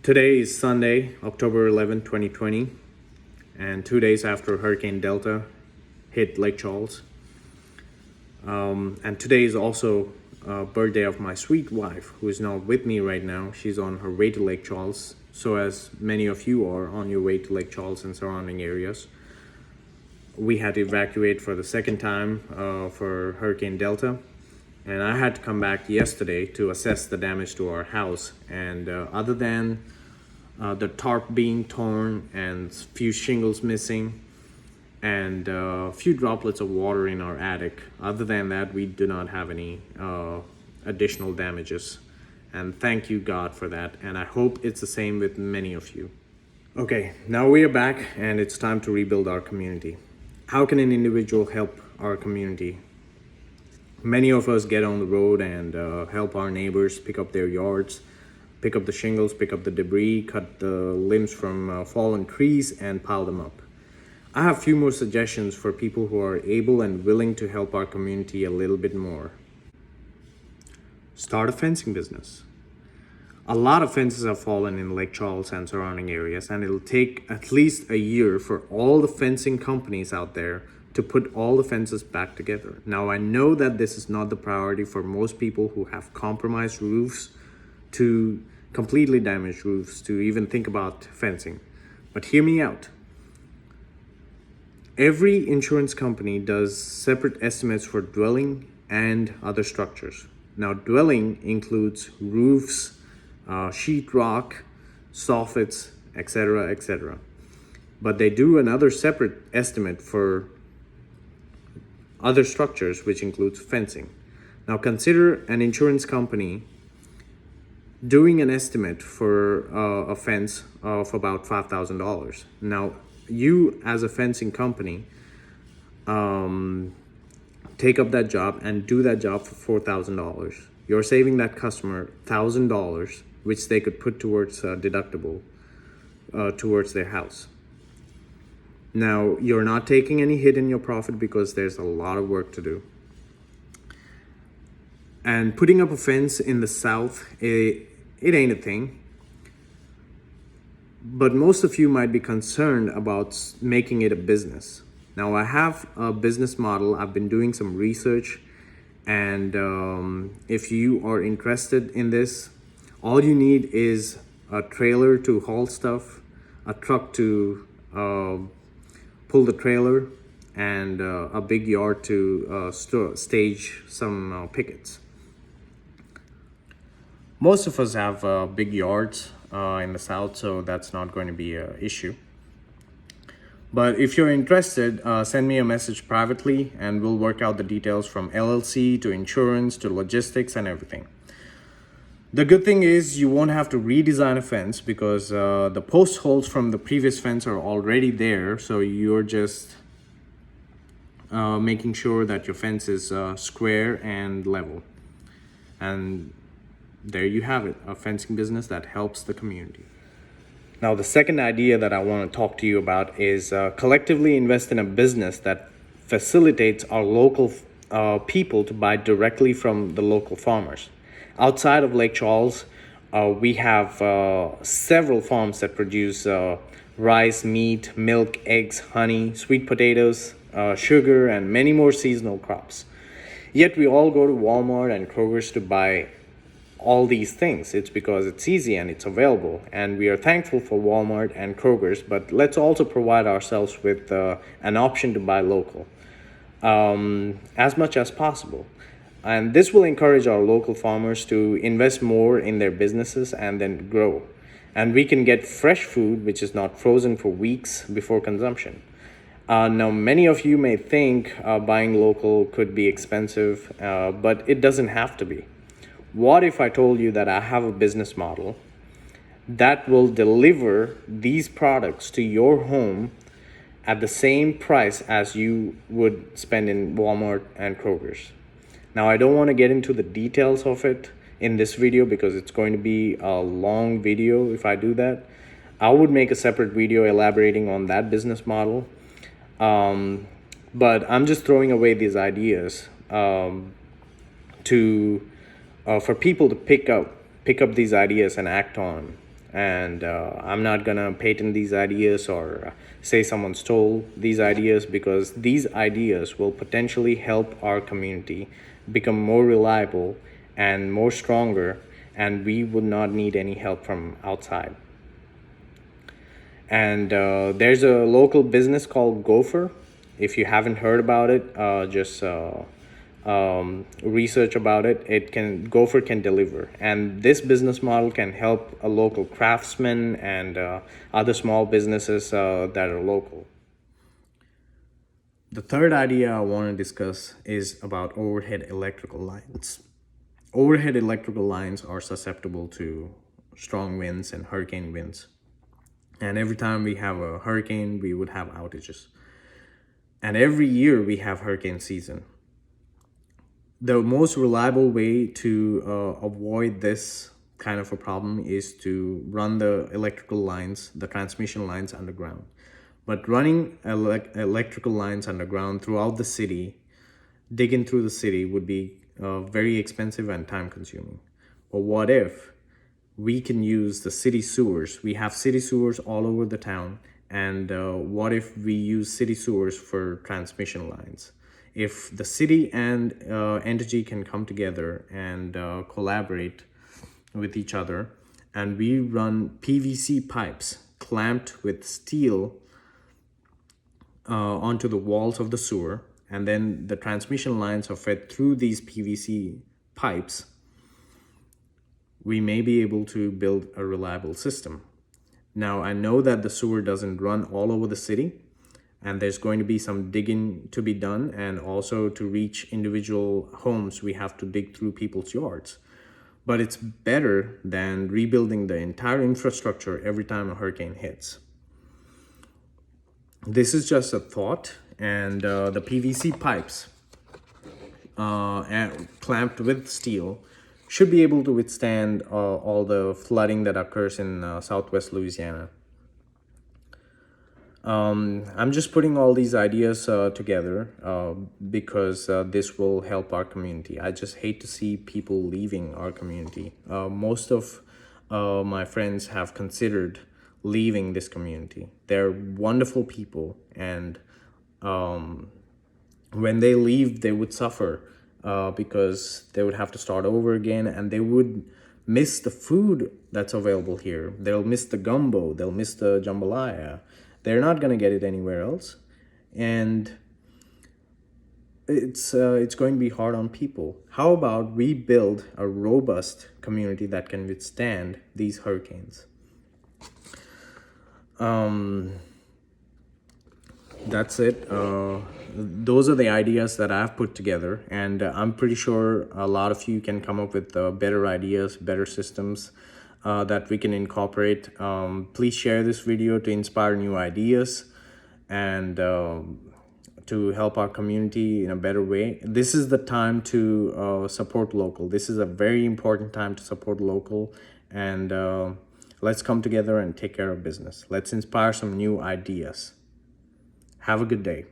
Today is Sunday, October 11th, 2020, and 2 days after Hurricane Delta hit Lake Charles. And today is also birthday of my sweet wife, who is not with me right now. She's on her way to Lake Charles, so as many of you are on your way to Lake Charles and surrounding areas. We had to evacuate for the second time for Hurricane Delta. And I had to come back yesterday to assess the damage to our house. And other than the tarp being torn and few shingles missing and a few droplets of water in our attic, other than that, we do not have any additional damages. And thank you, God, for that. And I hope it's the same with many of you. Okay, now we are back and it's time to rebuild our community. How can an individual help our community? Many of us get on the road and help our neighbors pick up their yards, pick up the shingles, pick up the debris, cut the limbs from fallen trees and pile them up. I have a few more suggestions for people who are able and willing to help our community a little bit more. Start a fencing business. A lot of fences have fallen in Lake Charles and surrounding areas, and it'll take at least a year for all the fencing companies out there to put all the fences back together. Now, I know that this is not the priority for most people who have compromised roofs to completely damaged roofs to even think about fencing. But hear me out. Every insurance company does separate estimates for dwelling and other structures. Now, dwelling includes roofs, sheetrock, soffits, etc., etc. But they do another separate estimate for other structures, which includes fencing. Now consider an insurance company doing an estimate for a fence of about $5,000. Now you as a fencing company take up that job and do that job for $4,000. You're saving that customer $1,000, which they could put towards deductible towards their house. Now, you're not taking any hit in your profit because there's a lot of work to do. And putting up a fence in the South, it ain't a thing. But most of you might be concerned about making it a business. Now, I have a business model. I've been doing some research. And if you are interested in this, all you need is a trailer to haul stuff, a truck to pull the trailer, and a big yard to stage some pickets. Most of us have big yards in the South, so that's not going to be an issue. But if you're interested, send me a message privately and we'll work out the details from LLC to insurance to logistics and everything. The good thing is you won't have to redesign a fence because the post holes from the previous fence are already there. So you're just making sure that your fence is square and level. And there you have it, a fencing business that helps the community. Now, the second idea that I want to talk to you about is collectively invest in a business that facilitates our local people to buy directly from the local farmers. Outside of Lake Charles, we have several farms that produce rice, meat, milk, eggs, honey, sweet potatoes, sugar, and many more seasonal crops. Yet we all go to Walmart and Kroger's to buy all these things. It's because it's easy and it's available. And we are thankful for Walmart and Kroger's, but let's also provide ourselves with an option to buy local as much as possible. And this will encourage our local farmers to invest more in their businesses and then grow. And we can get fresh food, which is not frozen for weeks before consumption. Now, many of you may think buying local could be expensive, but it doesn't have to be. What if I told you that I have a business model that will deliver these products to your home at the same price as you would spend in Walmart and Kroger's? Now, I don't want to get into the details of it in this video because it's going to be a long video if I do that. I would make a separate video elaborating on that business model. But I'm just throwing away these ideas for people to pick up these ideas and act on and I'm not gonna patent these ideas or say someone stole these ideas, because these ideas will potentially help our community become more reliable and more stronger, and we would not need any help from outside. And there's a local business called Gopher. If you haven't heard about it, just research about it. Gopher can deliver, and this business model can help a local craftsman and other small businesses that are local. The third idea I want to discuss is about overhead electrical lines. Overhead electrical lines are susceptible to strong winds and hurricane winds. And every time we have a hurricane, we would have outages. And every year we have hurricane season. The most reliable way to avoid this kind of a problem is to run the electrical lines, the transmission lines underground. But running electrical lines underground throughout the city, digging through the city, would be very expensive and time consuming. But what if we can use the city sewers? We have city sewers all over the town. And what if we use city sewers for transmission lines? If the city and entity can come together and collaborate with each other, and we run PVC pipes clamped with steel onto the walls of the sewer, and then the transmission lines are fed through these PVC pipes, we may be able to build a reliable system. Now, I know that the sewer doesn't run all over the city, and there's going to be some digging to be done, and also to reach individual homes, we have to dig through people's yards. But it's better than rebuilding the entire infrastructure every time a hurricane hits. This is just a thought, and the PVC pipes clamped with steel should be able to withstand all the flooding that occurs in Southwest Louisiana. I'm just putting all these ideas together because this will help our community. I just hate to see people leaving our community. Most of my friends have considered leaving this community. They're wonderful people, and when they leave, they would suffer because they would have to start over again, and they would miss the food that's available here. They'll miss the gumbo, they'll miss the jambalaya. They're not going to get it anywhere else, and it's going to be hard on people. How about we build a robust community that can withstand these hurricanes? That's it. Those are the ideas that I've put together, and I'm pretty sure a lot of you can come up with better ideas, better systems that we can incorporate. Please share this video to inspire new ideas and to help our community in a better way. This is the time to support local. This is a very important time to support local, and let's come together and take care of business. Let's inspire some new ideas. Have a good day.